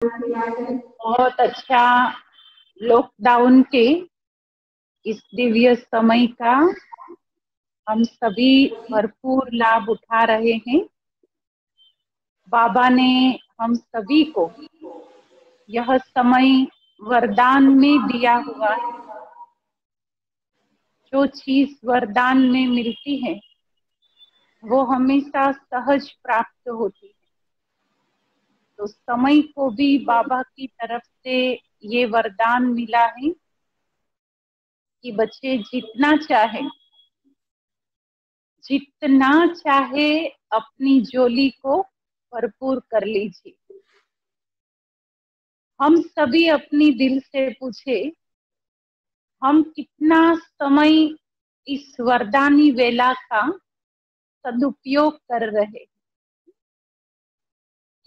बहुत अच्छा। लॉकडाउन के इस दिव्य समय का हम सभी भरपूर लाभ उठा रहे हैं। बाबा ने हम सभी को यह समय वरदान में दिया हुआ है। जो चीज वरदान में मिलती है वो हमेशा सहज प्राप्त होती है। तो समय को भी बाबा की तरफ से ये वरदान मिला है कि बच्चे जितना चाहे अपनी झोली को भरपूर कर लीजिए। हम सभी अपनी दिल से पूछे, हम कितना समय इस वरदानी वेला का सदुपयोग कर रहे,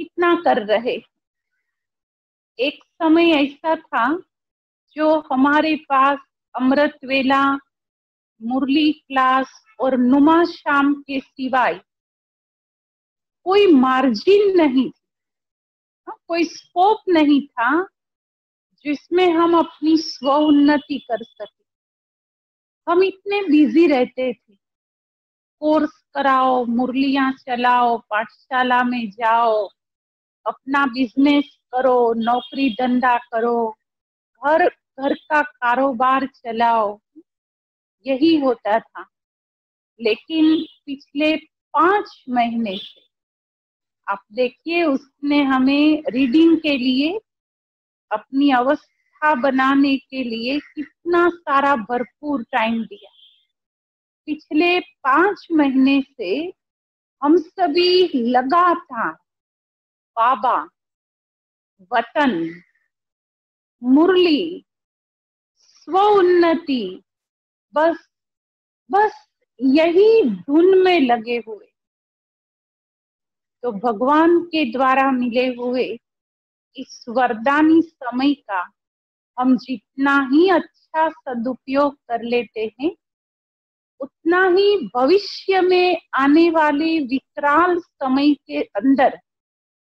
कितना कर रहे। एक समय ऐसा था जो हमारे पास अमृत वेला, मुरली क्लास और नुमा शाम के सिवाय कोई मार्जिन नहीं था, कोई स्कोप नहीं था जिसमें हम अपनी स्व उन्नति कर सके। हम इतने बिजी रहते थे, कोर्स कराओ, मुरलियां चलाओ, पाठशाला में जाओ, अपना बिजनेस करो, नौकरी धंधा करो, घर घर का कारोबार चलाओ, यही होता था। लेकिन पिछले 5 महीने से आप देखिए, उसने हमें रीडिंग के लिए, अपनी अवस्था बनाने के लिए कितना सारा भरपूर टाइम दिया। पिछले 5 महीने से हम सभी लगातार बाबा, वतन, मुरली, स्व उन्नति, बस बस यही धुन में लगे हुए। तो भगवान के द्वारा मिले हुए इस वरदानी समय का हम जितना ही अच्छा सदुपयोग कर लेते हैं, उतना ही भविष्य में आने वाले विकराल समय के अंदर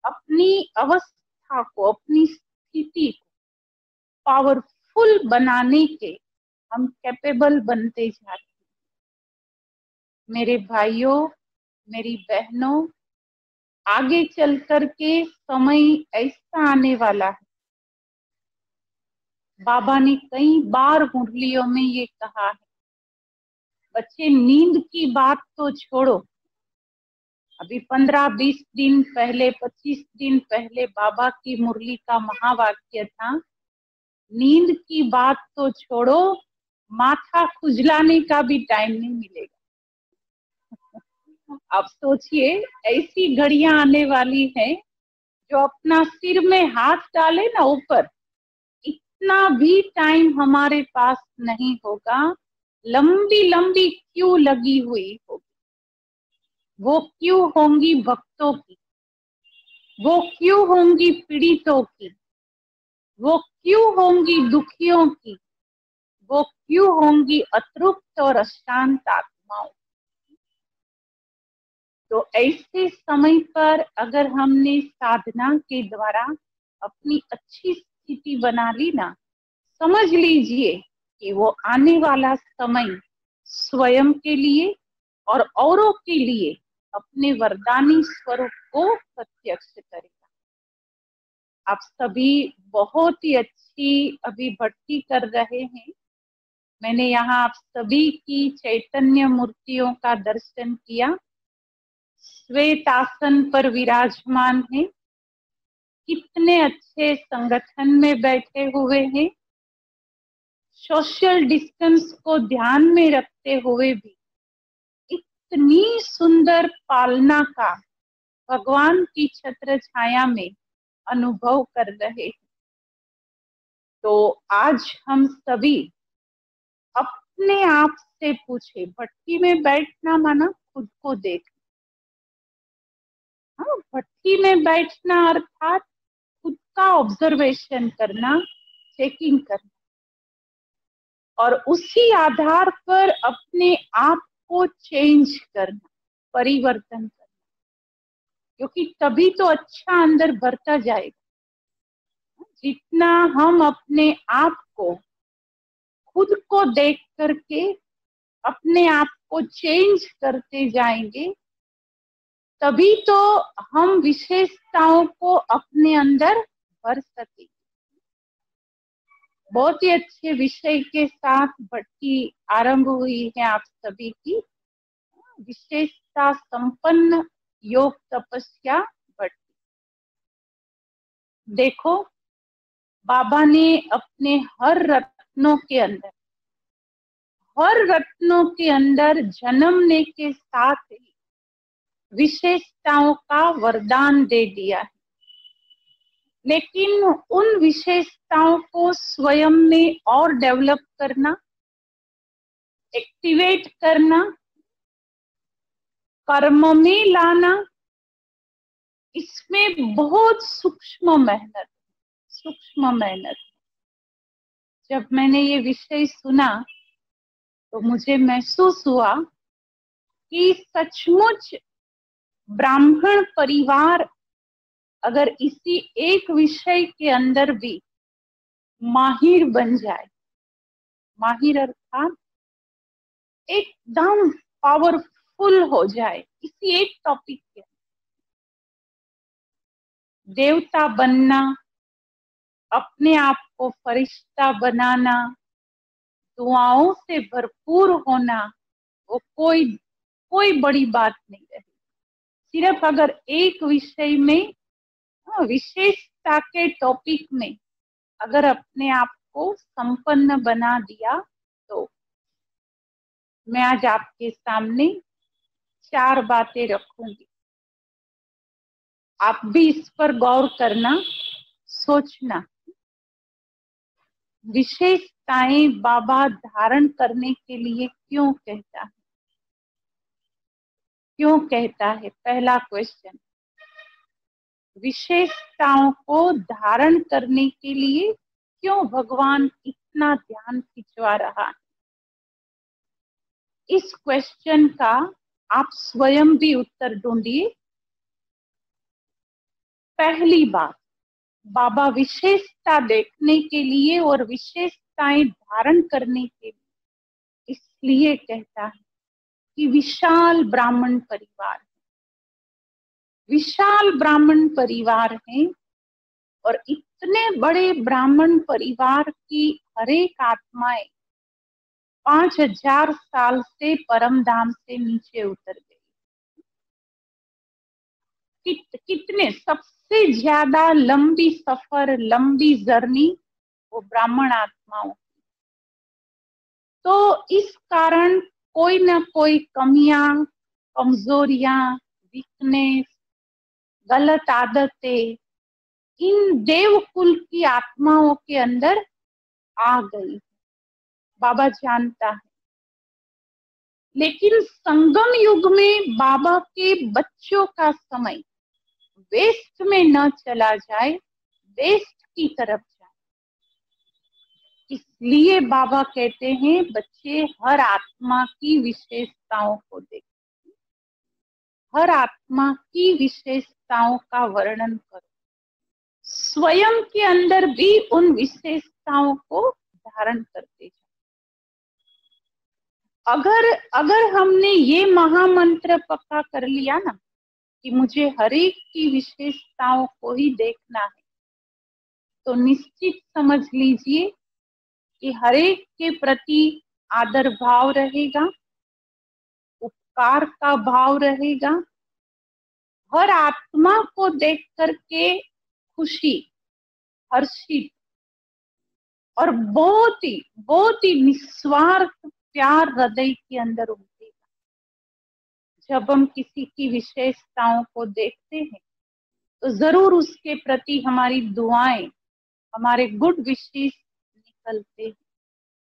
अपनी अवस्था को, अपनी स्थिति को पावरफुल बनाने के हम कैपेबल बनते जाते हैं। मेरे भाइयों, मेरी बहनों, आगे चल कर के समय ऐसा आने वाला है। बाबा ने कई बार मुरलियों में ये कहा है, बच्चे नींद की बात तो छोड़ो। अभी 15-20 दिन पहले, 25 दिन पहले बाबा की मुरली का महावाक्य था, नींद की बात तो छोड़ो, माथा खुजलाने का भी टाइम नहीं मिलेगा। आप सोचिए, ऐसी घड़ियां आने वाली है जो अपना सिर में हाथ डाले ना ऊपर, इतना भी टाइम हमारे पास नहीं होगा। लंबी लंबी क्यू लगी हुई होगी। वो क्यू होंगी भक्तों की, वो क्यू होंगी पीड़ितों की, वो क्यू होंगी दुखियों की, वो क्यू होंगी अतृप्त और अशांत आत्माओं। तो ऐसे समय पर अगर हमने साधना के द्वारा अपनी अच्छी स्थिति बना ली ना, समझ लीजिए कि वो आने वाला समय स्वयं के लिए और औरों के लिए अपने वरदानी स्वरूप को प्रत्यक्ष करेगा। आप सभी बहुत ही अच्छी अभी भक्ति कर रहे हैं। मैंने यहाँ आप सभी की चैतन्य मूर्तियों का दर्शन किया, श्वेत आसन पर विराजमान है, कितने अच्छे संगठन में बैठे हुए हैं। सोशल डिस्टेंस को ध्यान में रखते हुए भी इतनी सुंदर पालना का भगवान की छत्र छाया में अनुभव कर रहे हैं। तो आज हम सभी अपने आप से पूछे, भट्टी में बैठना माना खुद को देखना। हाँ, भट्टी में बैठना अर्थात खुद का ऑब्जर्वेशन करना, चेकिंग करना, और उसी आधार पर अपने आप को चेंज करना, परिवर्तन करना, क्योंकि तभी तो अच्छा अंदर बढ़ता जाएगा। जितना हम अपने आप को खुद को देख करके अपने आप को चेंज करते जाएंगे, तभी तो हम विशेषताओं को अपने अंदर भर सकेंगे। बहुत ही अच्छे विषय के साथ भट्टी आरंभ हुई है आप सभी की, विशेषता संपन्न योग तपस्या भट्टी। देखो, बाबा ने अपने हर रत्नों के अंदर जन्मने के साथ ही विशेषताओं का वरदान दे दिया है, लेकिन उन विशेषताओं को स्वयं में और डेवलप करना, एक्टिवेट करना, कर्म में लाना, इसमें बहुत सूक्ष्म मेहनत। जब मैंने ये विषय सुना तो मुझे महसूस हुआ कि सचमुच ब्राह्मण परिवार अगर इसी एक विषय के अंदर भी माहिर बन जाए, माहिर अर्थात एकदम पावरफुल हो जाए इसी एक टॉपिक के, देवता बनना, अपने आप को फरिश्ता बनाना, दुआओं से भरपूर होना, वो कोई बड़ी बात नहीं रही। सिर्फ अगर एक विषय में, विशेषता के टॉपिक में अगर अपने आप को संपन्न बना दिया, तो मैं आज आपके सामने 4 बातें रखूंगी। आप भी इस पर गौर करना, सोचना। विशेषताएं बाबा धारण करने के लिए क्यों कहता है? पहला क्वेश्चन, विशेषताओं को धारण करने के लिए क्यों भगवान इतना ध्यान खिंचवा रहा है? इस क्वेश्चन का आप स्वयं भी उत्तर ढूंढिए। पहली बात, बाबा विशेषता देखने के लिए और विशेषताएं धारण करने के लिए इसलिए कहता है कि विशाल ब्राह्मण परिवार है, और इतने बड़े ब्राह्मण परिवार की हर एक आत्माएं 5000 साल से परम धाम से नीचे उतर गई। कितने सबसे ज्यादा लंबी सफर, लंबी जर्नी वो ब्राह्मण आत्माओं की। तो इस कारण कोई ना कोई कमियां, कमजोरियां, वीकनेस, गलत आदतें इन देवकुल की आत्माओं के अंदर आ गई, बाबा जानता है। लेकिन संगम युग में बाबा के बच्चों का समय वेस्ट में न चला जाए, वेस्ट की तरफ जाए, इसलिए बाबा कहते हैं बच्चे हर आत्मा की विशेषताओं को देखो, हर आत्मा की विशेषताओं का वर्णन करो, स्वयं के अंदर भी उन विशेषताओं को धारण करते जाओ। अगर हमने ये महामंत्र पक्का कर लिया ना कि मुझे हर एक की विशेषताओं को ही देखना है, तो निश्चित समझ लीजिए कि हर एक के प्रति आदर भाव रहेगा, उपकार का भाव रहेगा, हर आत्मा को देख करके खुशी, हर्षित और बहुत ही निस्वार्थ प्यार हृदय के अंदर उमड़ेगा। जब हम किसी की विशेषताओं को देखते हैं तो जरूर उसके प्रति हमारी दुआएं, हमारे गुड विशेष निकलते हैं।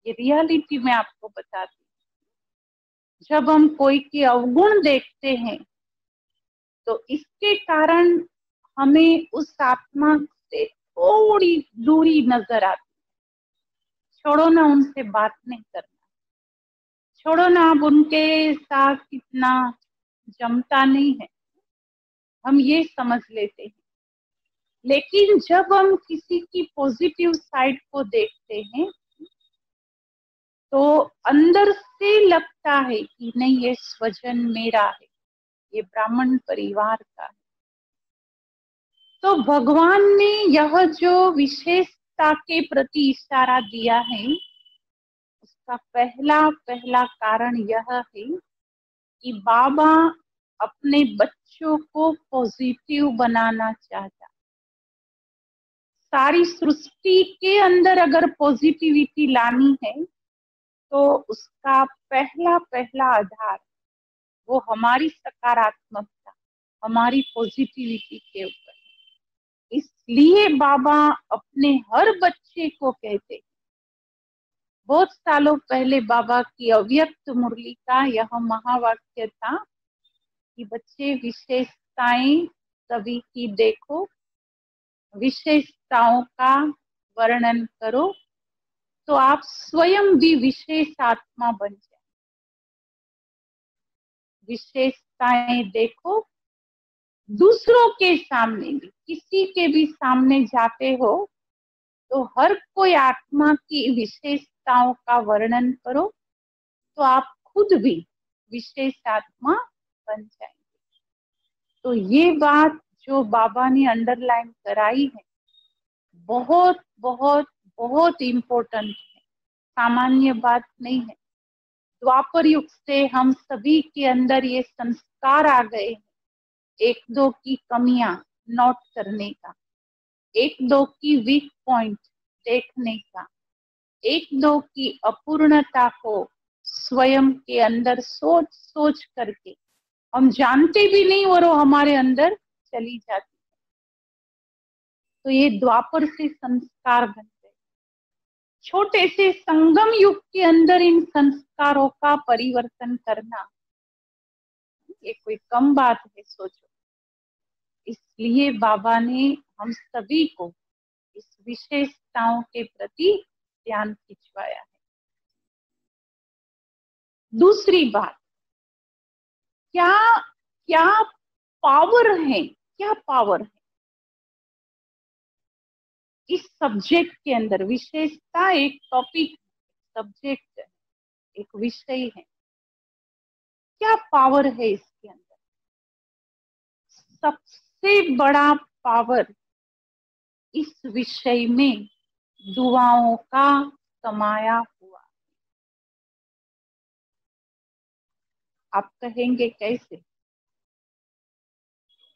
ये रियलिटी मैं आपको बताती हूँ। जब हम कोई के अवगुण देखते हैं तो इसके कारण हमें उस आत्मा से थोड़ी दूरी नजर आती है। छोड़ो ना, उनसे बात नहीं करना, छोड़ो ना, अब उनके साथ इतना जमता नहीं है, हम ये समझ लेते हैं। लेकिन जब हम किसी की पॉजिटिव साइड को देखते हैं तो अंदर से लगता है कि नहीं, ये स्वजन मेरा है, ये ब्राह्मण परिवार का है। तो भगवान ने यह जो विशेषता के प्रति इशारा दिया है, उसका पहला पहला कारण यह है कि बाबा अपने बच्चों को पॉजिटिव बनाना चाहता। सारी सृष्टि के अंदर अगर पॉजिटिविटी लानी है तो उसका पहला पहला आधार वो हमारी सकारात्मकता, हमारी पॉजिटिविटी के ऊपर है। इसलिए बाबा अपने हर बच्चे को कहते, बहुत सालों पहले बाबा की अव्यक्त मुरली का यह महावाक्य था कि बच्चे विशेषताएं सभी की देखो, विशेषताओं का वर्णन करो तो आप स्वयं भी विशेष आत्मा बन जाए। विशेषताएं देखो, दूसरों के सामने भी, किसी के भी सामने जाते हो तो हर कोई आत्मा की विशेषताओं का वर्णन करो तो आप खुद भी विशेष आत्मा बन जाएंगे। तो ये बात जो बाबा ने अंडरलाइन कराई है बहुत बहुत बहुत इम्पोर्टेंट है, सामान्य बात नहीं है। द्वापर युग से हम सभी के अंदर ये संस्कार आ गए हैं, एक दो की कमियां नोट करने का, एक दो की वीक पॉइंट देखने का, एक दो की अपूर्णता को स्वयं के अंदर सोच सोच करके हम जानते भी नहीं और वो हमारे अंदर चली जाती है। तो ये द्वापर से संस्कार बन गए। छोटे से संगम युग के अंदर इन संस्कारों का परिवर्तन करना ये कोई कम बात है, सोचो। इसलिए बाबा ने हम सभी को इस विशेषताओं के प्रति ध्यान खिंचवाया है। दूसरी बात, क्या क्या पावर है, क्या पावर है इस सब्जेक्ट के अंदर। विशेषता एक टॉपिक, सब्जेक्ट है, एक विषय है। क्या पावर है इसके अंदर? सबसे बड़ा पावर इस विषय में दुआओं का समाया हुआ। आप कहेंगे कैसे?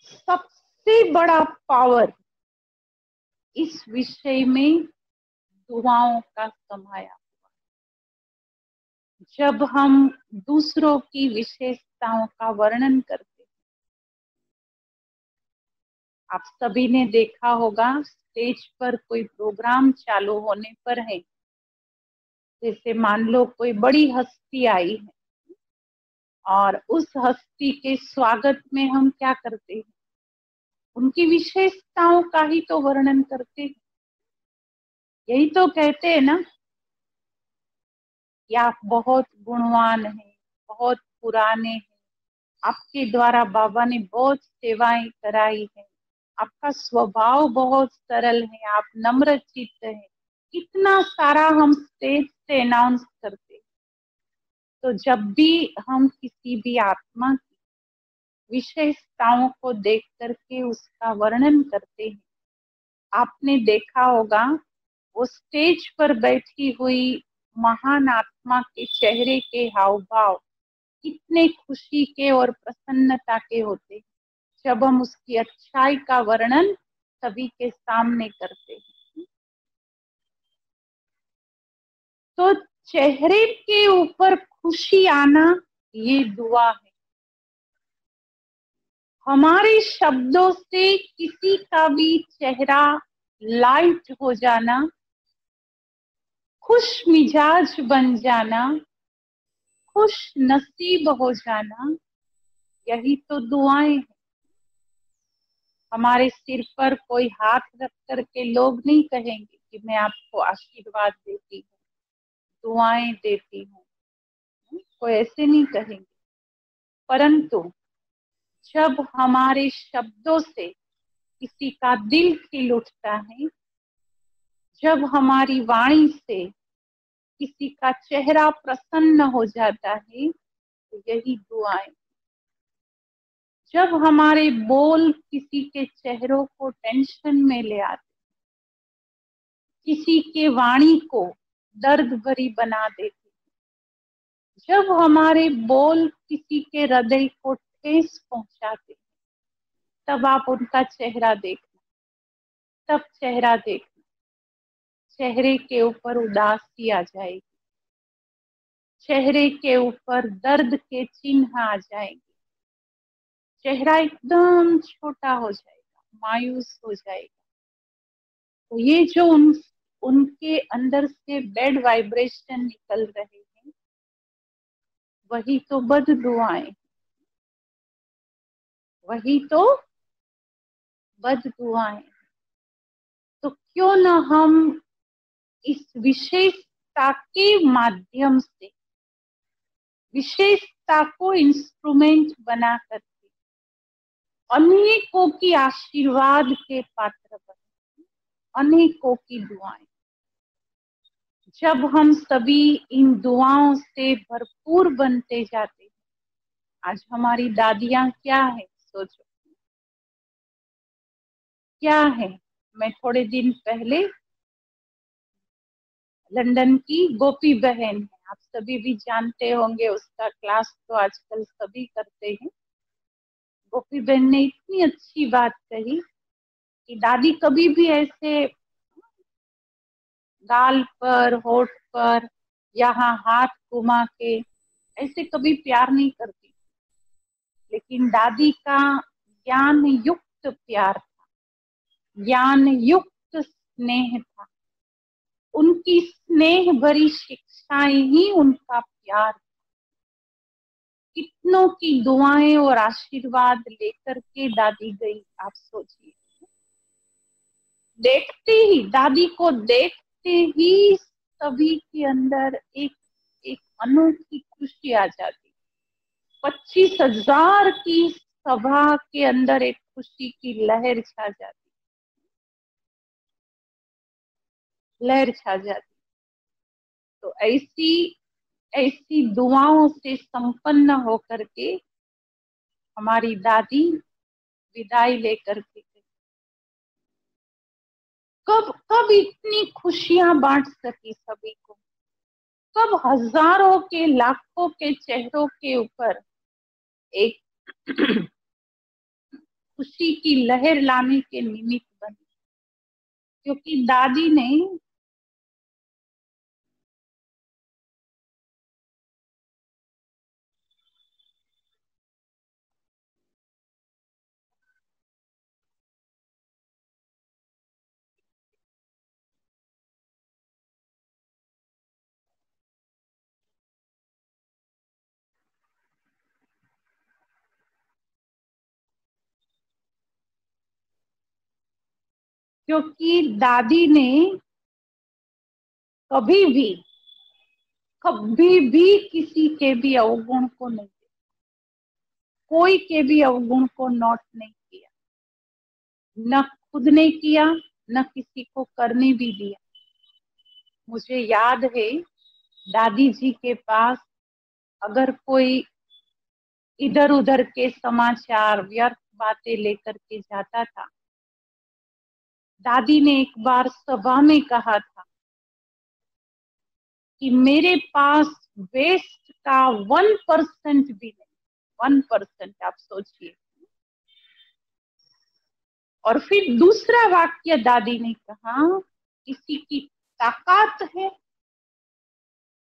सबसे बड़ा पावर इस विषय में दुआओं का समाया हुआ। जब हम दूसरों की विशेषताओं का वर्णन करते हैं, आप सभी ने देखा होगा स्टेज पर कोई प्रोग्राम चालू होने पर है, जैसे मान लो कोई बड़ी हस्ती आई है और उस हस्ती के स्वागत में हम क्या करते हैं? उनकी विशेषताओं का ही तो वर्णन करते हैं। यही तो कहते हैं ना कि आप बहुत गुणवान हैं, बहुत पुराने हैं, आपके द्वारा बाबा ने बहुत सेवाएं कराई है, आपका स्वभाव बहुत सरल है, आप नम्र चित्त हैं। इतना सारा हम स्टेज से अनाउंस करते हैं। तो जब भी हम किसी भी आत्मा की विशेषताओं को देख करके उसका वर्णन करते हैं, आपने देखा होगा वो स्टेज पर बैठी हुई महान आत्मा के चेहरे के हाव भाव कितने खुशी के और प्रसन्नता के होते हैं जब हम उसकी अच्छाई का वर्णन सभी के सामने करते हैं। तो चेहरे के ऊपर खुशी आना ये दुआ है। हमारे शब्दों से किसी का भी चेहरा लाइट हो जाना, खुश मिजाज बन जाना, खुश नसीब हो जाना, यही तो दुआएं हैं। हमारे सिर पर कोई हाथ रख करके लोग नहीं कहेंगे कि मैं आपको आशीर्वाद देती हूँ, दुआएं देती हूँ, कोई ऐसे नहीं कहेंगे। परंतु जब हमारे शब्दों से किसी का दिल खिल उठता है, जब हमारी वाणी से किसी का चेहरा प्रसन्न हो जाता है, तो यही दुआएं। जब हमारे बोल किसी के चेहरों को टेंशन में ले आते, किसी के वाणी को दर्द भरी बना देते, जब हमारे बोल किसी के हृदय को ठेस पहुंचाते, तब आप उनका चेहरा देखना, तब चेहरा देखना, चेहरे के ऊपर उदासी आ जाएगी, चेहरे के ऊपर दर्द के चिन्ह आ जाएंगे, चेहरा एकदम छोटा हो जाएगा, मायूस हो जाएगा। तो ये जो उनके अंदर से बैड वाइब्रेशन निकल रहे हैं, वही तो बद दुआएं, वही तो बद दुआएं। तो क्यों ना हम इस विशेषता के माध्यम से, विशेषता को इंस्ट्रूमेंट बना करके अनेकों की आशीर्वाद के पात्र बने, अनेकों की दुआएं। जब हम सभी इन दुआओं से भरपूर बनते जाते हैं, आज हमारी दादियां क्या है, सोचो क्या है। मैं थोड़े दिन पहले लंदन की गोपी बहन है, आप सभी भी जानते होंगे, उसका क्लास तो आजकल सभी करते हैं। गोपी बहन ने इतनी अच्छी बात कही कि दादी कभी भी ऐसे गाल पर, होठ पर, यहाँ हाथ घुमा के ऐसे कभी प्यार नहीं करती, लेकिन दादी का ज्ञान युक्त प्यार था, ज्ञान युक्त स्नेह था। उनकी स्नेह भरी शिक्षाएं ही उनका प्यार। कितनों की दुआएं और आशीर्वाद लेकर के दादी गई, आप सोचिए। देखते ही, दादी को देखते ही सभी के अंदर एक एक अनोखी खुशी आ जाती। 25,000 की सभा के अंदर एक खुशी की लहर छा जाती, लहर छा जाती। तो ऐसी ऐसी दुआओं से संपन्न होकर के हमारी दादी विदाई लेकर के गई। कब कब इतनी खुशियां बांट सकी सभी को, कब हजारों के, लाखों के चेहरों के ऊपर एक खुशी की लहर लाने के निमित्त बनी, क्योंकि दादी ने क्योंकि दादी ने कभी भी, कभी भी किसी के भी अवगुण को नहीं देखा, कोई के भी अवगुण को नोट नहीं किया, न खुद ने किया, न किसी को करने भी दिया। मुझे याद है, दादी जी के पास अगर कोई इधर उधर के समाचार, व्यर्थ बातें लेकर के जाता था, दादी ने एक बार सभा में कहा था कि मेरे पास वेस्ट का 1% भी नहीं, 1%, आप सोचिए। और फिर दूसरा वाक्य दादी ने कहा, किसी की ताकत है,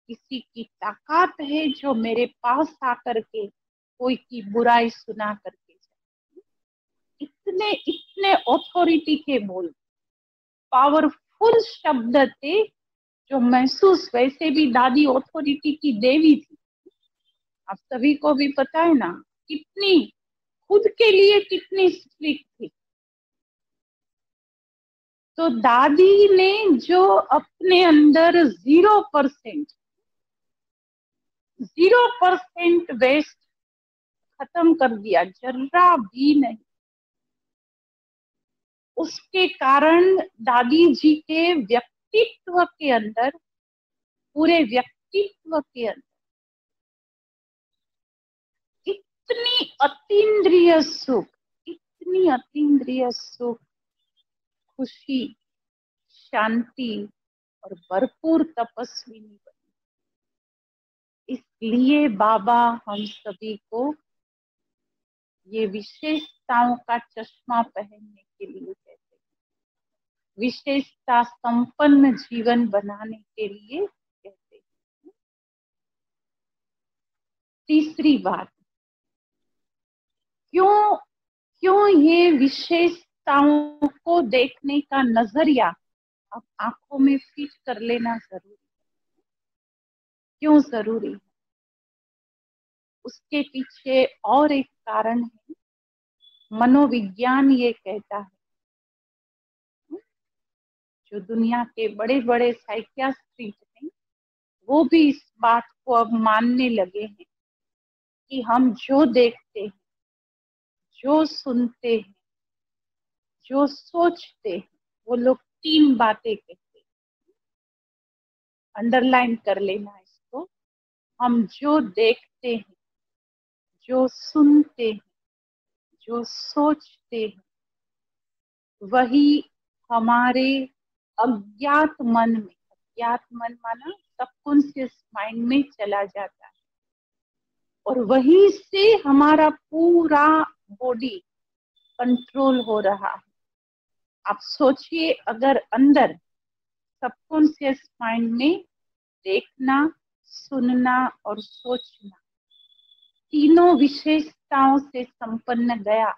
किसी की ताकत है जो मेरे पास आकर के कोई की बुराई सुना करके जाए। इतने इतने ऑथोरिटी के बोल, पावरफुल शब्द थे, जो महसूस, वैसे भी दादी ऑथोरिटी की देवी थी, आप सभी को भी पता है ना, कितनी खुद के लिए कितनी स्ट्रिक्ट थी। तो दादी ने जो अपने अंदर 0% वेस्ट खत्म कर दिया, जरा भी नहीं। उसके कारण दादी जी के व्यक्तित्व के अंदर, पूरे व्यक्तित्व के अंदर इतनी अतीन्द्रिय सुख, इतनी अतीन्द्रिय सुख, खुशी, शांति और भरपूर तपस्विनी बनी। इसलिए बाबा हम सभी को ये विशेषताओं का चश्मा पहनने के लिए कहते हैं, विशेषता संपन्न जीवन बनाने के लिए कहते हैं। तीसरी बात, क्यों क्यों ये विशेषताओं को देखने का नजरिया अब आंखों में फिट कर लेना जरूरी है? क्यों जरूरी है? उसके पीछे और एक कारण है। मनोविज्ञान ये कहता है, जो दुनिया के बड़े बड़े साइकियाट्रिस्ट हैं वो भी इस बात को अब मानने लगे हैं कि हम जो देखते हैं, जो सुनते हैं, जो सोचते हैं, वो लोग तीन बातें कहते हैं। अंडरलाइन कर लेना इसको। हम जो देखते हैं, जो सुनते हैं, जो सोचते हैं, वही हमारे अज्ञात मन में, अज्ञात मन माना सबकॉन्शियस माइंड में चला जाता है, और वहीं से हमारा पूरा बॉडी कंट्रोल हो रहा है। आप सोचिए, अगर अंदर सबकॉन्शियस माइंड में देखना, सुनना और सोचना तीनों विशेषताओं से संपन्न गया,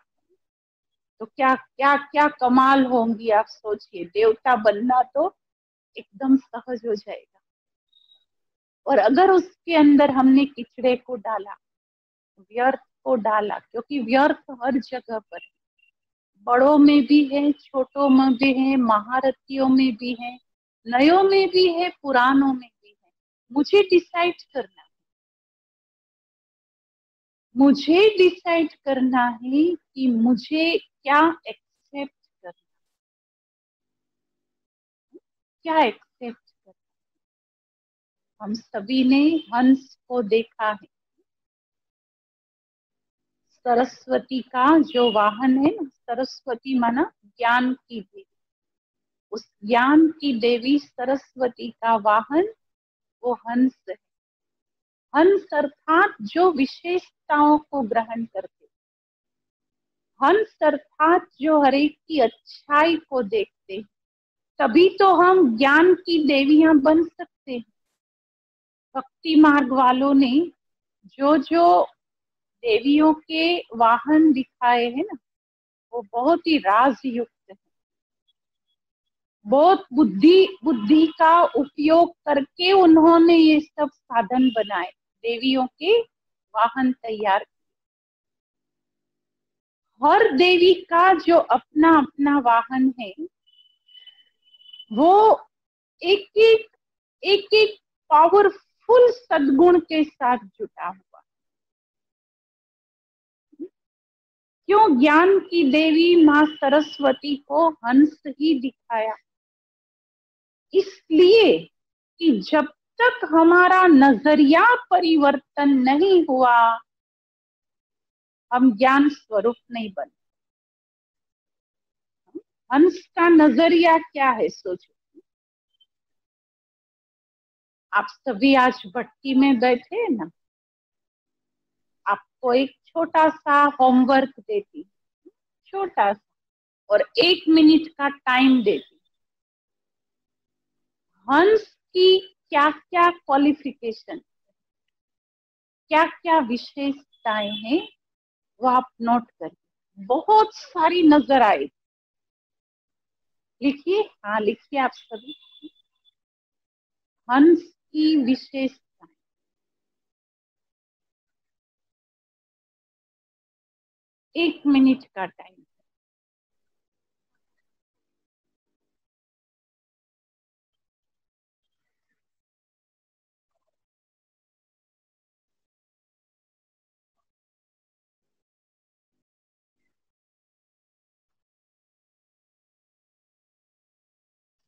तो क्या क्या क्या कमाल होंगी। आप सोचिए, देवता बनना तो एकदम सहज हो जाएगा। और अगर उसके अंदर हमने किचड़े को डाला, व्यर्थ को डाला, क्योंकि व्यर्थ हर जगह पर है, बड़ों में भी है, छोटों में भी है, महारथियों में भी है, नयों में भी है, पुरानों में भी है। मुझे डिसाइड करना है, मुझे डिसाइड करना है कि मुझे क्या एक्सेप्ट करना, क्या एक्सेप्ट करना। हम सभी ने हंस को देखा है। सरस्वती का जो वाहन है ना, सरस्वती माना ज्ञान की देवी, उस ज्ञान की देवी सरस्वती का वाहन वो हंस है। हंस अर्थात जो विशेषताओं को ग्रहण करते, हंस अर्थात जो हर एक की अच्छाई को देखते, तभी तो हम ज्ञान की देवियां बन सकते हैं। भक्ति मार्ग वालों ने जो जो देवियों के वाहन दिखाए हैं ना, वो बहुत ही राज युक्त है। बहुत बुद्धि का उपयोग करके उन्होंने ये सब साधन बनाए, देवियों के वाहन तैयार किए। हर देवी का जो अपना अपना वाहन है, वो एक एक एक एक पावरफुल सद्गुण के साथ जुटा हुआ। क्यों ज्ञान की देवी माँ सरस्वती को हंस ही दिखाया? इसलिए कि जब तक हमारा नजरिया परिवर्तन नहीं हुआ, हम ज्ञान स्वरूप नहीं बन। हंस का नजरिया क्या है? सोचो, आप सभी आज भट्टी में बैठे हैं ना, आपको एक छोटा सा होमवर्क देती, छोटा सा, और 1 मिनट का टाइम देती। हंस की क्या क्या क्वालिफिकेशन, क्या क्या विशेषताएं हैं, वो आप नोट करिए। बहुत सारी नजर आएगी। लिखिए, हाँ लिखिए आप सभी। हंस की विशेषताएं, 1 मिनट का टाइम।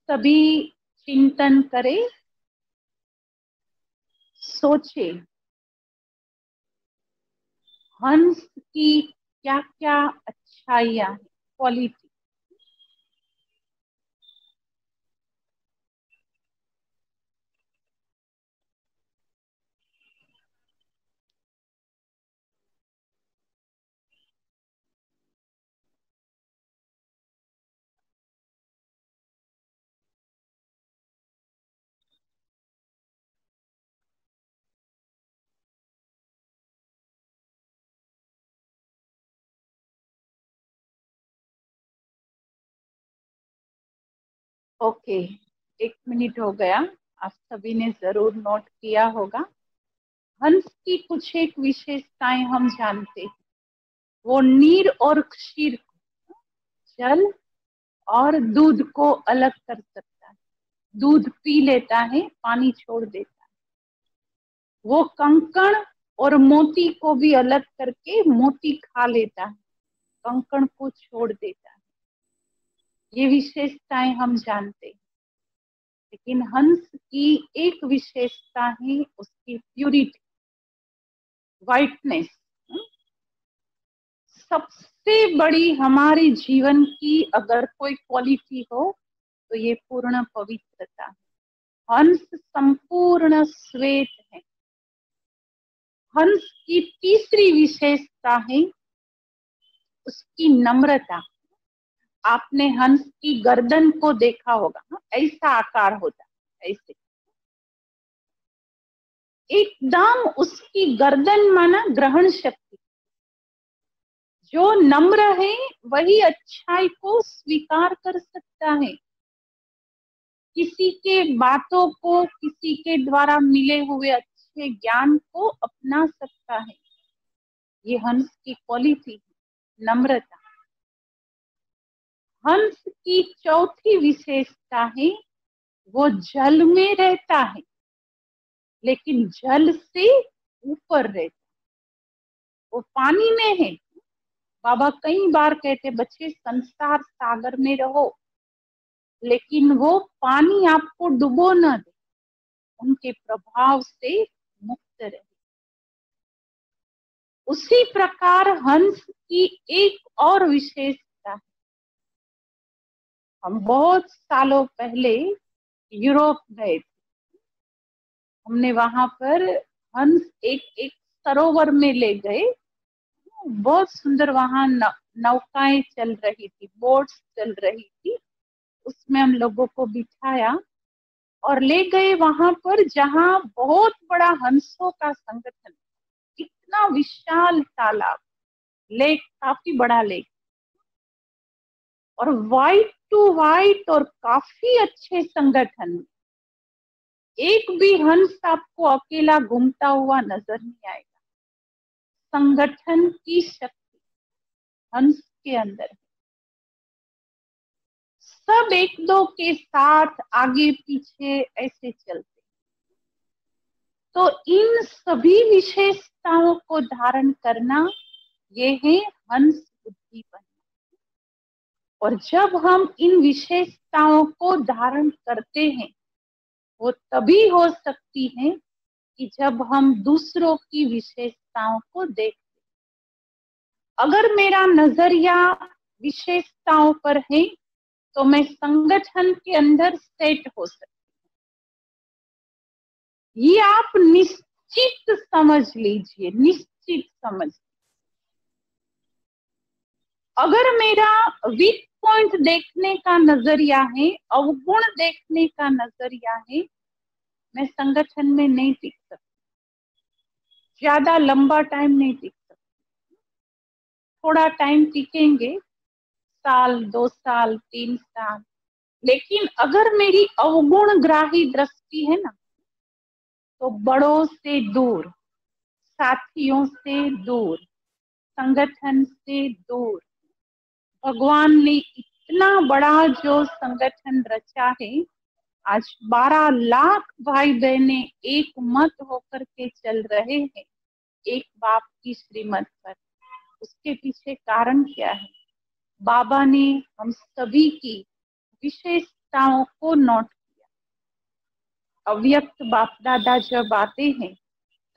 सभी चिंतन करें, सोचे हंस की क्या क्या अच्छाइयां हैं, क्वालिटी। ओके, 1 मिनट हो गया। आप सभी ने जरूर नोट किया होगा। हंस की कुछ एक विशेषताएं हम जानते हैं। वो नीर और क्षीर, जल और दूध को अलग कर सकता है। दूध पी लेता है, पानी छोड़ देता है। वो कंकड़ और मोती को भी अलग करके मोती खा लेता है, कंकड़ को छोड़ देता है। ये विशेषताएं हम जानते हैं। लेकिन हंस की एक विशेषता है उसकी प्यूरिटी, वाइटनेस। सबसे बड़ी हमारे जीवन की अगर कोई क्वालिटी हो तो ये पूर्ण पवित्रता है। हंस संपूर्ण श्वेत है। हंस की तीसरी विशेषता है उसकी नम्रता। आपने हंस की गर्दन को देखा होगा, ऐसा आकार होता है, ऐसे एकदम उसकी गर्दन माना ग्रहण शक्ति। जो नम्र है वही अच्छाई को स्वीकार कर सकता है, किसी के बातों को, किसी के द्वारा मिले हुए अच्छे ज्ञान को अपना सकता है। ये हंस की क्वालिटी, नम्रता। हंस की चौथी विशेषता है वो जल में रहता है, लेकिन जल से ऊपर रहता है। वो पानी में है। बाबा कई बार कहते बच्चे संसार सागर में रहो, लेकिन वो पानी आपको डुबो न दे, उनके प्रभाव से मुक्त रहे। उसी प्रकार हंस की एक और विशेषता है। हम बहुत सालों पहले यूरोप गए थे। हमने वहां पर हंस एक एक सरोवर में ले गए। बहुत सुंदर वहां नौकाएं चल रही थी, बोट्स चल रही थी। उसमें हम लोगों को बिठाया और ले गए वहां पर जहां बहुत बड़ा हंसों का संगठन, इतना विशाल तालाब, लेक, काफी बड़ा लेक, और वाइट टू वाइट और काफी अच्छे संगठन। एक भी हंस आपको अकेला घूमता हुआ नजर नहीं आएगा। संगठन की शक्ति हंस के अंदर है। सब एक दो के साथ आगे पीछे ऐसे चलते। तो इन सभी विशेषताओं को धारण करना ये है हंस बुद्धि बनना। और जब हम इन विशेषताओं को धारण करते हैं वो तभी हो सकती है कि जब हम दूसरों की विशेषताओं को देखते। अगर मेरा नजरिया विशेषताओं पर है तो मैं संगठन के अंदर सेट हो सकती हूँ। ये आप निश्चित समझ लीजिए, निश्चित समझ। अगर मेरा वीक पॉइंट देखने का नजरिया है, अवगुण देखने का नजरिया है, मैं संगठन में नहीं टिक सकती, ज्यादा लंबा टाइम नहीं टिक सकती। थोड़ा टाइम टिकेंगे, साल, 2 साल, 3 साल। लेकिन अगर मेरी अवगुण ग्राही दृष्टि है ना, तो बड़ों से दूर, साथियों से दूर, संगठन से दूर। भगवान ने इतना बड़ा जो संगठन रचा है, आज 12 लाख भाई बहने एक मत होकर के चल रहे हैं एक बाप की श्रीमत पर। उसके पीछे कारण क्या है? बाबा ने हम सभी की विशेषताओं विशेषताओं को नोट किया। अव्यक्त बाप दादा जब आते हैं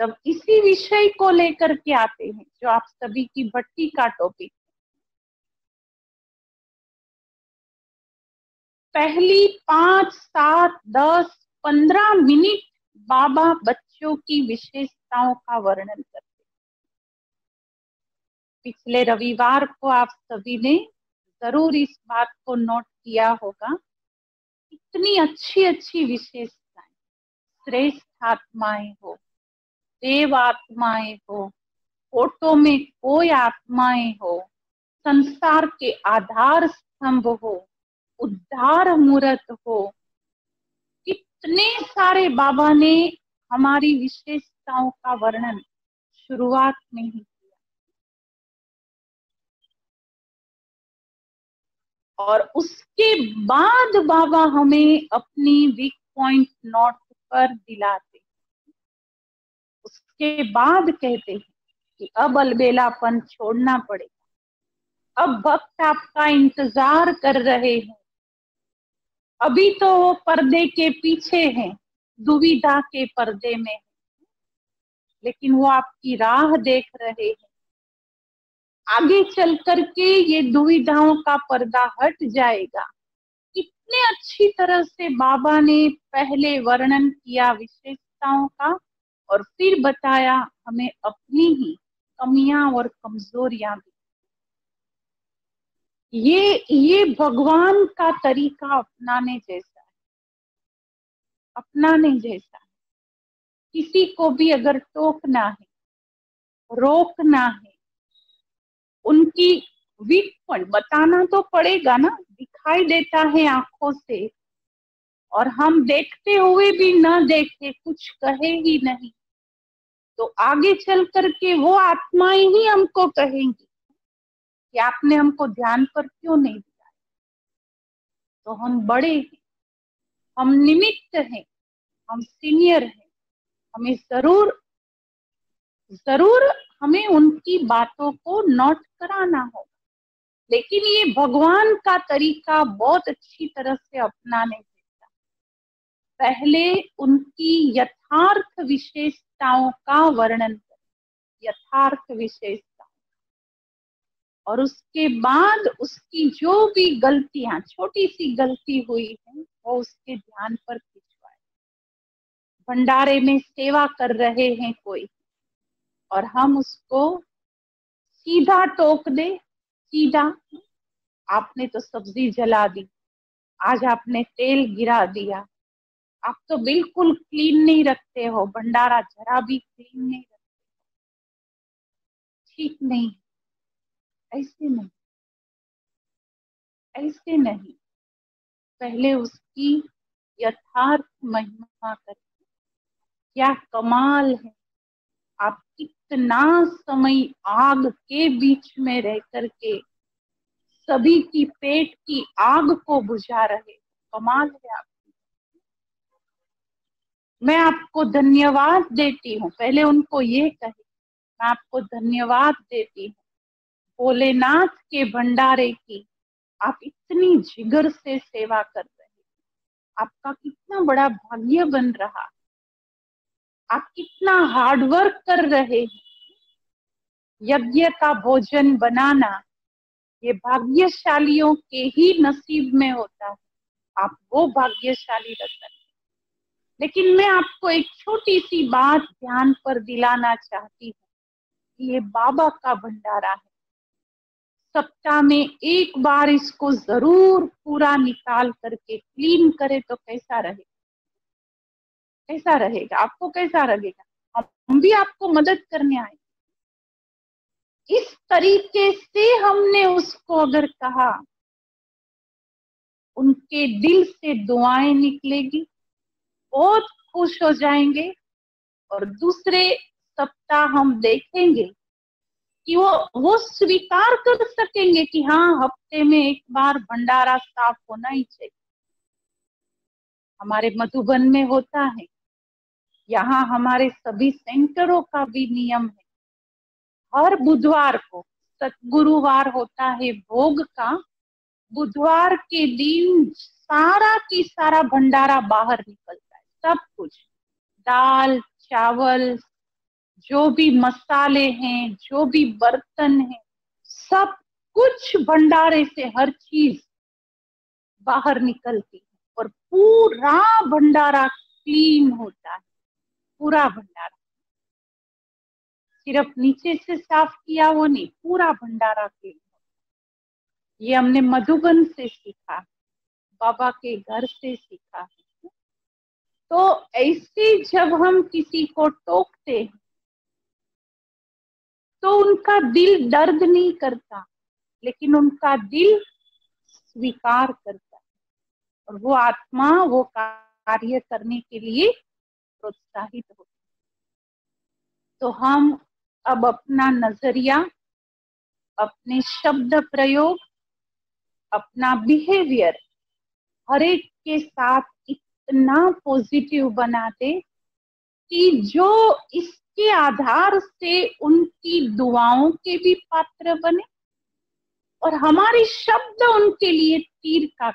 तब इसी विषय को लेकर के आते हैं जो आप सभी की भट्टी का टॉपिक। पहली 5, 7, 10, 15 मिनट बाबा बच्चों की विशेषताओं का वर्णन करते। पिछले रविवार को आप सभी ने जरूर इस बात को नोट किया होगा, इतनी अच्छी अच्छी विशेषताएं, श्रेष्ठ आत्माएं हो, देव आत्माएं हो, फोटो में कोई आत्माएं हो, संसार के आधार स्तंभ हो, उद्धार मूर्त हो, कितने सारे बाबा ने हमारी विशेषताओं का वर्णन शुरुआत में ही किया। और उसके बाद बाबा हमें अपनी वीक पॉइंट नोट पर दिलाते, उसके बाद कहते हैं कि अब अलबेलापन छोड़ना पड़ेगा, अब भक्त आपका इंतजार कर रहे हैं, अभी तो वो पर्दे के पीछे हैं, दुविधा के पर्दे में है, लेकिन वो आपकी राह देख रहे हैं। आगे चल करके ये दुविधाओं का पर्दा हट जाएगा। कितने अच्छी तरह से बाबा ने पहले वर्णन किया विशेषताओं का, और फिर बताया हमें अपनी ही कमियां और कमजोरियां भी। ये भगवान का तरीका अपनाने जैसा है, अपनाने जैसा है। किसी को भी अगर टोकना है, रोकना है, उनकी वीक पॉइंट बताना तो पड़ेगा ना, दिखाई देता है आंखों से, और हम देखते हुए भी न देखे, कुछ कहे ही नहीं, तो आगे चल करके वो आत्माएं ही हमको कहेंगी कि आपने हमको ध्यान पर क्यों नहीं दिया। तो हम बड़े हैं, हम निमित्त हैं, हम सीनियर हैं, हमें जरूर हमें उनकी बातों को नोट कराना होगा। लेकिन ये भगवान का तरीका बहुत अच्छी तरह से अपनाने देता। पहले उनकी यथार्थ विशेषताओं का वर्णन करें, यथार्थ विशेषता, और उसके बाद उसकी जो भी गलतियां, छोटी सी गलती हुई है, वो उसके ध्यान पर खिंचवाए। भंडारे में सेवा कर रहे हैं कोई, और हम उसको सीधा टोक दे, सीधा, आपने तो सब्जी जला दी, आज आपने तेल गिरा दिया, आप तो बिल्कुल क्लीन नहीं रखते हो, भंडारा जरा भी क्लीन नहीं रखते, ठीक नहीं, ऐसे नहीं, ऐसे नहीं। पहले उसकी यथार्थ महिमा करें। क्या कमाल है, आप कितना समय आग के बीच में रह करके सभी की पेट की आग को बुझा रहे, कमाल है आपकी। मैं आपको धन्यवाद देती हूँ, पहले उनको ये कहे, मैं आपको धन्यवाद देती हूँ भोलेनाथ के भंडारे की, आप इतनी जिगर से सेवा कर रहे हैं, आपका कितना बड़ा भाग्य बन रहा, आप कितना हार्डवर्क कर रहे हैं। यज्ञ का भोजन बनाना ये भाग्यशालियों के ही नसीब में होता है, आप वो भाग्यशाली रतन। लेकिन मैं आपको एक छोटी सी बात ध्यान पर दिलाना चाहती हूँ, ये बाबा का भंडारा है, सप्ताह में एक बार इसको जरूर पूरा निकाल करके क्लीन करे तो कैसा रहेगा, कैसा रहेगा, आपको कैसा लगेगा। हम भी आपको मदद करने आए, इस तरीके से हमने उसको अगर कहा, उनके दिल से दुआएं निकलेगी, बहुत खुश हो जाएंगे, और दूसरे सप्ताह हम देखेंगे कि वो स्वीकार कर सकेंगे कि हाँ, हफ्ते में एक बार भंडारा साफ होना ही चाहिए। हमारे मधुबन में होता है, यहाँ हमारे सभी सेंटरों का भी नियम है, हर बुधवार को, सतगुरुवार होता है भोग का, बुधवार के दिन सारा की सारा भंडारा बाहर निकलता है। सब कुछ, दाल चावल, जो भी मसाले हैं, जो भी बर्तन है, सब कुछ भंडारे से हर चीज बाहर निकलती है और पूरा भंडारा क्लीन होता है। पूरा भंडारा, सिर्फ नीचे से साफ किया वो नहीं, पूरा भंडारा क्लीन। ये हमने मधुबन से सीखा, बाबा के घर से सीखा है। तो ऐसे जब हम किसी को टोकते हैं तो उनका दिल दर्द नहीं करता, लेकिन उनका दिल स्वीकार करता है और वो आत्मा वो कार्य करने के लिए प्रोत्साहित होती है। तो हम अब अपना नजरिया, अपने शब्द प्रयोग, अपना बिहेवियर हर एक के साथ इतना पॉजिटिव बनाते कि जो इसके आधार से उनकी दुआओं के भी पात्र बने और हमारे शब्द उनके लिए तीर का।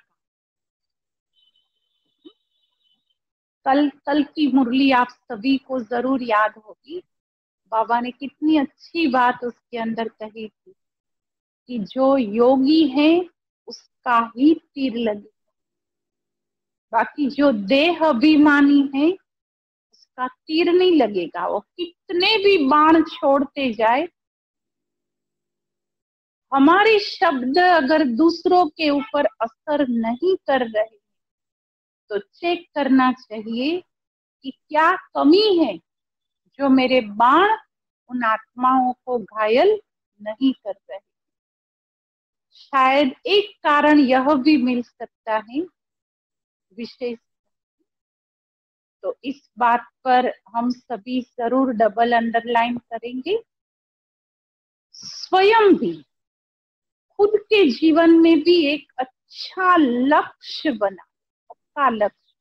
कल की मुरली आप सभी को जरूर याद होगी। बाबा ने कितनी अच्छी बात उसके अंदर कही थी कि जो योगी है उसका ही तीर लगे, बाकी जो देह अभिमानी है उसका तीर नहीं लगेगा। वो कितने भी बाण छोड़ते जाए, हमारे शब्द अगर दूसरों के ऊपर असर नहीं कर रहे तो चेक करना चाहिए कि क्या कमी है जो मेरे बाण उन आत्माओं को घायल नहीं कर रहे। शायद एक कारण यह भी मिल सकता है विशेष। तो इस बात पर हम सभी जरूर डबल अंडरलाइन करेंगे। स्वयं भी खुद के जीवन में भी एक अच्छा लक्ष्य बना, पक्का लक्ष्य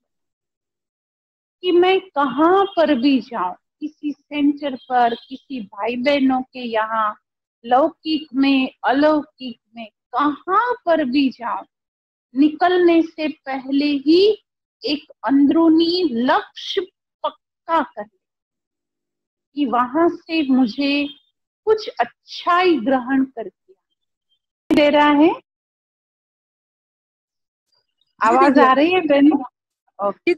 कि मैं कहाँ पर भी जाऊं, किसी सेंटर पर, किसी भाई बहनों के यहाँ, लौकिक में अलौकिक में, कहाँ पर भी जाऊं, निकलने से पहले ही एक अंदरूनी लक्ष्य पक्का कर कि वहां से मुझे कुछ अच्छाई ग्रहण करके दे रहा है। आवाज आ रही है बहन? ओके।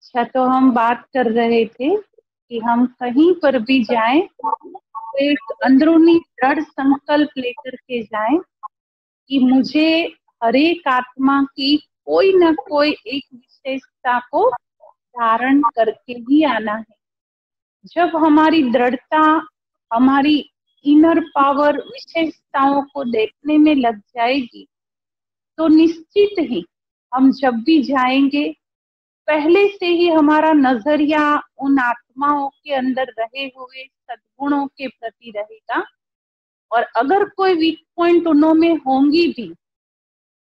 अच्छा, तो हम बात कर रहे थे कि हम कहीं पर भी जाएं तो एक अंदरूनी दृढ़ संकल्प लेकर के जाएं कि मुझे हर एक आत्मा की कोई ना कोई एक विशेषता को धारण करके ही आना है। जब हमारी दृढ़ता, हमारी इनर पावर विशेषताओं को देखने में लग जाएगी तो निश्चित ही हम जब भी जाएंगे पहले से ही हमारा नजरिया उन आत्माओं के अंदर रहे हुए सद्गुणों के प्रति रहेगा। और अगर कोई वीक पॉइंट उनमें होंगी भी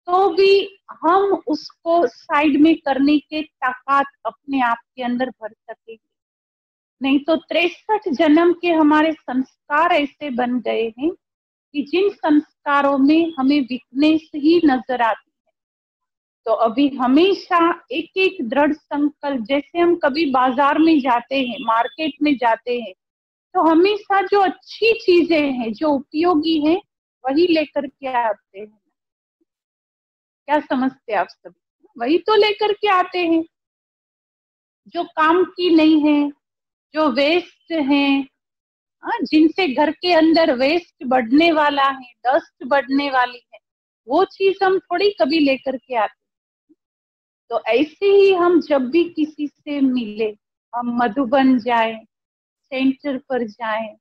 तो भी हम उसको साइड में करने के ताकत अपने आप के अंदर भर सकेंगे। नहीं तो 63 जन्म के हमारे संस्कार ऐसे बन गए हैं कि जिन संस्कारों में हमें वीकनेस ही नजर आती है। तो अभी हमेशा एक एक दृढ़ संकल्प, जैसे हम कभी बाजार में जाते हैं, मार्केट में जाते हैं, तो हमेशा जो अच्छी चीजें हैं, जो उपयोगी हैं, वही लेकर के आते हैं। क्या समझते हैं आप सभी? वही तो लेकर के आते हैं। जो काम की नहीं है, जो वेस्ट है, जिनसे घर के अंदर वेस्ट बढ़ने वाला है, डस्ट बढ़ने वाली है, वो चीज हम थोड़ी कभी लेकर के आते। तो ऐसे ही हम जब भी किसी से मिले, हम मधुबन जाए, सेंटर पर जाए,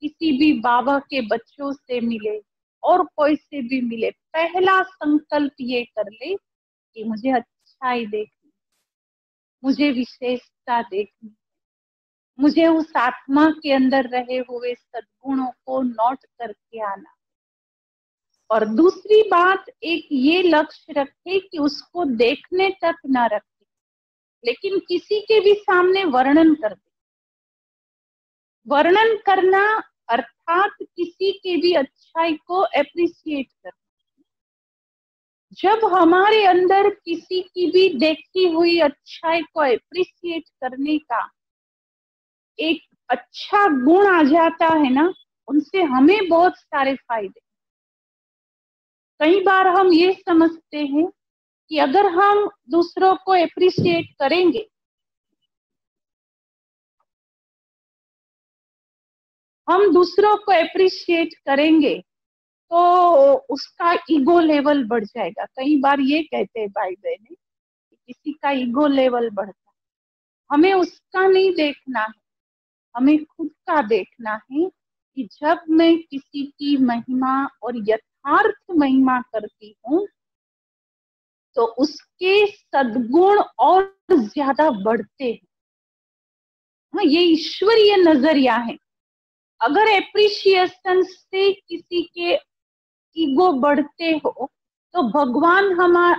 किसी भी बाबा के बच्चों से मिले और कोई से भी मिले, पहला संकल्प ये कर ले कि मुझे अच्छाई देखनी, मुझे विशेषता देखनी, मुझे उस आत्मा के अंदर रहे हुए सद्गुणों को नोट करके आना। और दूसरी बात, एक ये लक्ष्य रखे कि उसको देखने तक न रखे, लेकिन किसी के भी सामने वर्णन कर दे। वर्णन करना अर्थात किसी के भी अच्छाई को एप्रिशिएट करना। जब हमारे अंदर किसी की भी देखी हुई अच्छाई को एप्रिसिएट करने का एक अच्छा गुण आ जाता है ना, उनसे हमें बहुत सारे फायदे। कई बार हम ये समझते हैं कि अगर हम दूसरों को एप्रिसिएट करेंगे, हम दूसरों को एप्रिशिएट करेंगे तो उसका ईगो लेवल बढ़ जाएगा। कई बार ये कहते हैं भाई बहन कि किसी का ईगो लेवल बढ़ता है। हमें उसका नहीं देखना है, हमें खुद का देखना है कि जब मैं किसी की महिमा और यथार्थ महिमा करती हूँ तो उसके सद्गुण और ज्यादा बढ़ते हैं। हाँ, ये ईश्वरीय नजरिया है। अगर एप्रिशिएशन से किसी के ईगो बढ़ते हो तो भगवान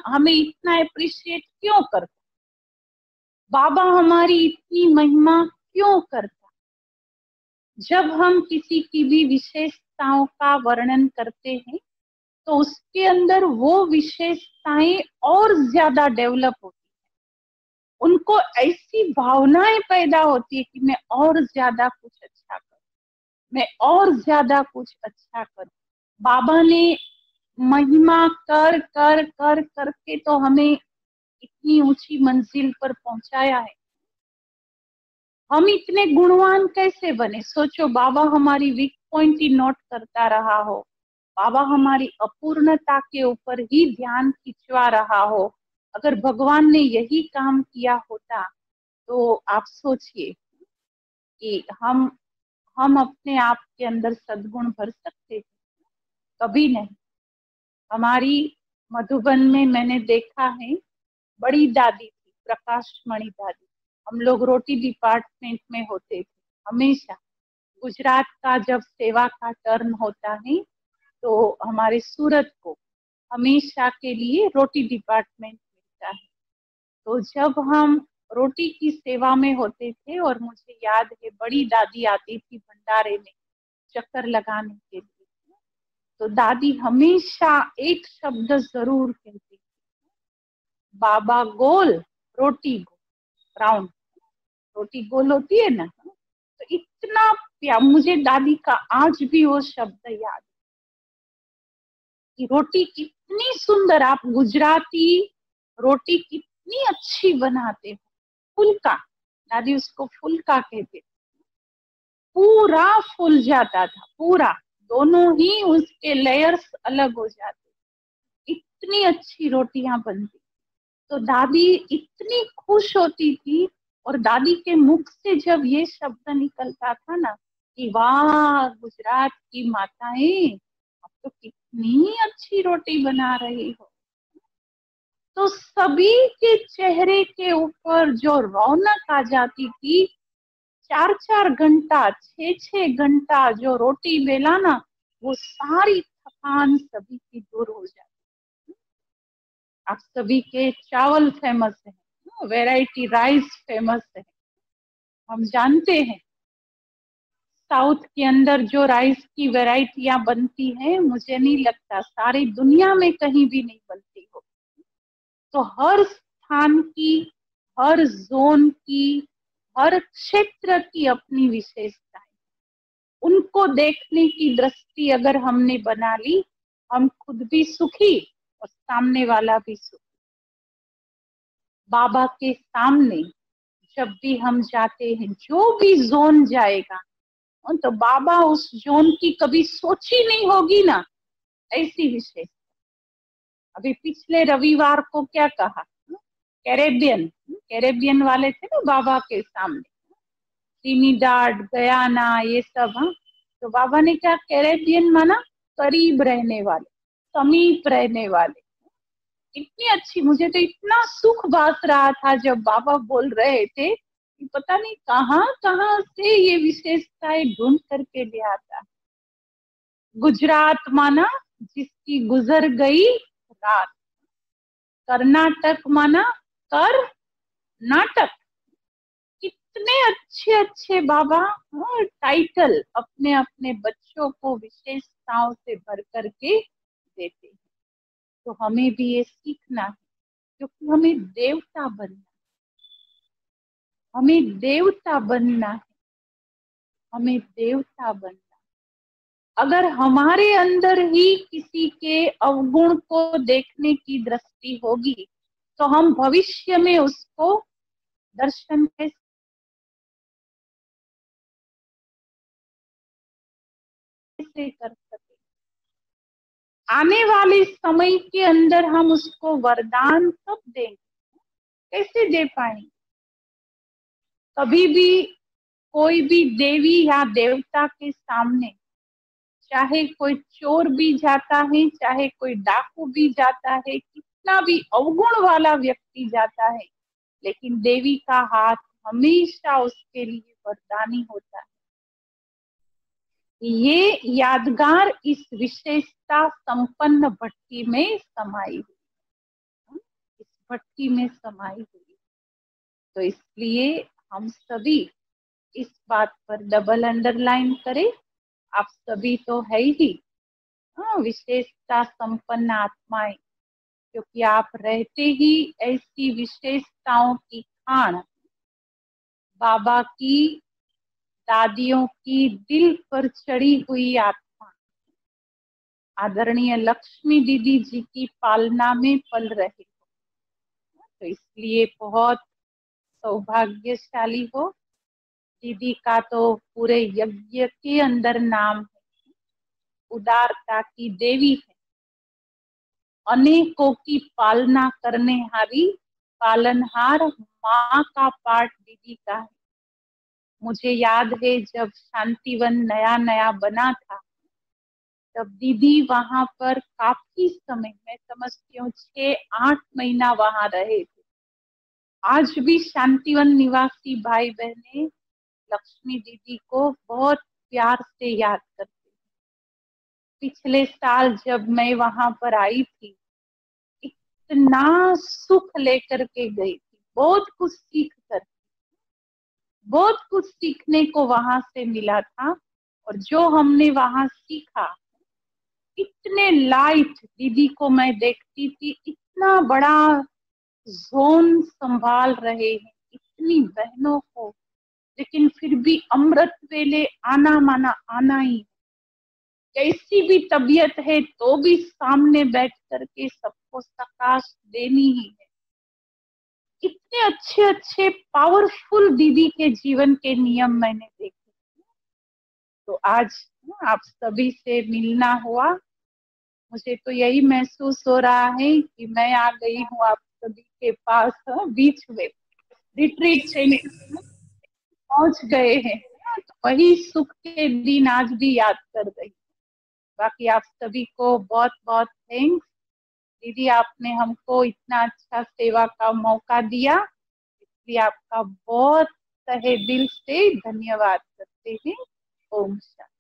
हमें इतना एप्रिशिएट क्यों करता, बाबा हमारी इतनी महिमा क्यों करता। जब हम किसी की भी विशेषताओं का वर्णन करते हैं तो उसके अंदर वो विशेषताएं और ज्यादा डेवलप होती है। उनको ऐसी भावनाएं पैदा होती है कि मैं और ज्यादा कुछ अच्छा करूं, मैं और ज्यादा कुछ अच्छा करूं। बाबा ने महिमा कर कर कर करके तो हमें इतनी ऊंची मंजिल पर पहुंचाया है। हम इतने गुणवान कैसे बने? सोचो, बाबा हमारी वीक पॉइंट ही नोट करता रहा हो, बाबा हमारी अपूर्णता के ऊपर ही ध्यान खिंचवा रहा हो, अगर भगवान ने यही काम किया होता तो आप सोचिए कि हम अपने आप के अंदर सद्गुण भर सकते थे? कभी नहीं। हमारी मधुबन में मैंने देखा है, बड़ी दादी थी, प्रकाश मणि दादी। हम लोग रोटी डिपार्टमेंट में होते थे हमेशा। गुजरात का जब सेवा का टर्न होता है तो हमारे सूरत को हमेशा के लिए रोटी डिपार्टमेंट मिलता है। तो जब हम रोटी की सेवा में होते थे और मुझे याद है बड़ी दादी आती थी भंडारे में चक्कर लगाने के लिए, तो दादी हमेशा एक शब्द जरूर कहती, बाबा गोल रोटी गोल, राउंड। रोटी गोल होती है ना, तो इतना प्यार, मुझे दादी का आज भी वो शब्द याद कि रोटी कितनी सुंदर, आप गुजराती रोटी कितनी अच्छी बनाते हो, फुल्का, दादी उसको फुल्का कहते, पूरा फूल जाता था, पूरा, दोनों ही उसके लेयर्स अलग हो जाते, इतनी अच्छी रोटियां बनती। तो दादी इतनी खुश होती थी, और दादी के मुख से जब ये शब्द निकलता था ना कि वाह गुजरात की माताएं, अब तो कितनी अच्छी रोटी बना रही हो, तो सभी के चेहरे के ऊपर जो रौनक आ जाती थी। 4-4 घंटा, 6-6 घंटा जो रोटी बेला ना, वो सारी थकान सभी की दूर हो जाती। आप सभी के चावल फेमस है, वैरायटी राइस फेमस है, हम जानते हैं। साउथ के अंदर जो राइस की वैरायटियां बनती हैं, मुझे नहीं लगता सारी दुनिया में कहीं भी नहीं बनती हो। तो हर स्थान की, हर जोन की, हर क्षेत्र की अपनी विशेषता है। उनको देखने की दृष्टि अगर हमने बना ली, हम खुद भी सुखी और सामने वाला भी सुखी। बाबा के सामने जब भी हम जाते हैं, जो भी जोन जाएगा, तो बाबा उस जोन की कभी सोची नहीं होगी ना, ऐसी विशेष। अभी पिछले रविवार को क्या कहा, कैरेबियन, कैरेबियन वाले थे ना बाबा के सामने, ट्रिनिडाड, गयाना, ये सब। हाँ, तो बाबा ने क्या कैरेबियन माना, करीब रहने वाले, समीप रहने वाले। इतनी अच्छी, मुझे तो इतना सुख बात रहा था जब बाबा बोल रहे थे कि पता नहीं कहाँ कहाँ से ये विशेषताएं ढूंढ करके ले आता। गुजरात माना जिसकी गुजर गई रात, कर्नाटक माना कर नाटक। कितने अच्छे अच्छे बाबा टाइटल अपने अपने बच्चों को विशेषताओं से भर करके देते हैं। तो हमें भी ये सीखना है, क्योंकि हमें देवता बनना, हमें देवता बनना है, हमें देवता बनना। अगर हमारे अंदर ही किसी के अवगुण को देखने की दृष्टि होगी तो हम भविष्य में उसको दर्शन कैसे कर सके। आने वाले समय के अंदर हम उसको वरदान कब देंगे, कैसे दे पाएंगे। कभी भी कोई भी देवी या देवता के सामने, चाहे कोई चोर भी जाता है, चाहे कोई डाकू भी जाता है, कितना भी अवगुण वाला व्यक्ति जाता है, लेकिन देवी का हाथ हमेशा उसके लिए वरदानी होता है। ये यादगार इस विशेषता संपन्न भट्टी में समाई हुई, इस भट्टी में समाई हुई। तो इसलिए हम सभी इस बात पर डबल अंडरलाइन करें, आप सभी तो है ही विशेषता संपन्न आत्माएं, क्योंकि आप रहते ही ऐसी विशेषताओं की खान बाबा की, दादियों की दिल पर चढ़ी हुई आत्मा, आदरणीय लक्ष्मी दीदी जी की पालना में पल रहे हो। तो इसलिए बहुत सौभाग्यशाली हो। दीदी का तो पूरे यज्ञ के अंदर नाम है, उदारता की देवी है, अनेकों की पालना करने हारी पालनहार माँ का पाठ दीदी का है। मुझे याद है जब शांतिवन नया नया बना था, तब दीदी वहां पर काफी समय, मैं समझती हूँ 6-8 महीना वहां रहे थे। आज भी शांतिवन निवासी भाई बहने लक्ष्मी दीदी को बहुत प्यार से याद करते हैं। पिछले साल जब मैं वहां पर आई थी, इतना सुख लेकर के गई थी, बहुत कुछ सीख कर, बहुत कुछ सीखने को वहां से मिला था। और जो हमने वहां सीखा, इतने लाइट दीदी को मैं देखती थी, इतना बड़ा जोन संभाल रहे हैं इतनी बहनों को, लेकिन फिर भी अमृत वेले आना माना आना ही, कैसी भी तबीयत है तो भी सामने बैठ करके सबको प्रकाश देनी ही है। इतने अच्छे अच्छे पावरफुल दीदी के जीवन के नियम मैंने देखे। तो आज आप सभी से मिलना हुआ, मुझे तो यही महसूस हो रहा है कि मैं आ गई हूँ आप सभी के पास, बीच में रिट्रीट से पहुंच गए हैं। तो वही सुख के दिन आज भी याद कर रही। बाकी आप सभी को बहुत बहुत थैंक्स दीदी, आपने हमको इतना अच्छा सेवा का मौका दिया, इसलिए आपका बहुत तहे दिल से धन्यवाद करते हैं। ओम शांति।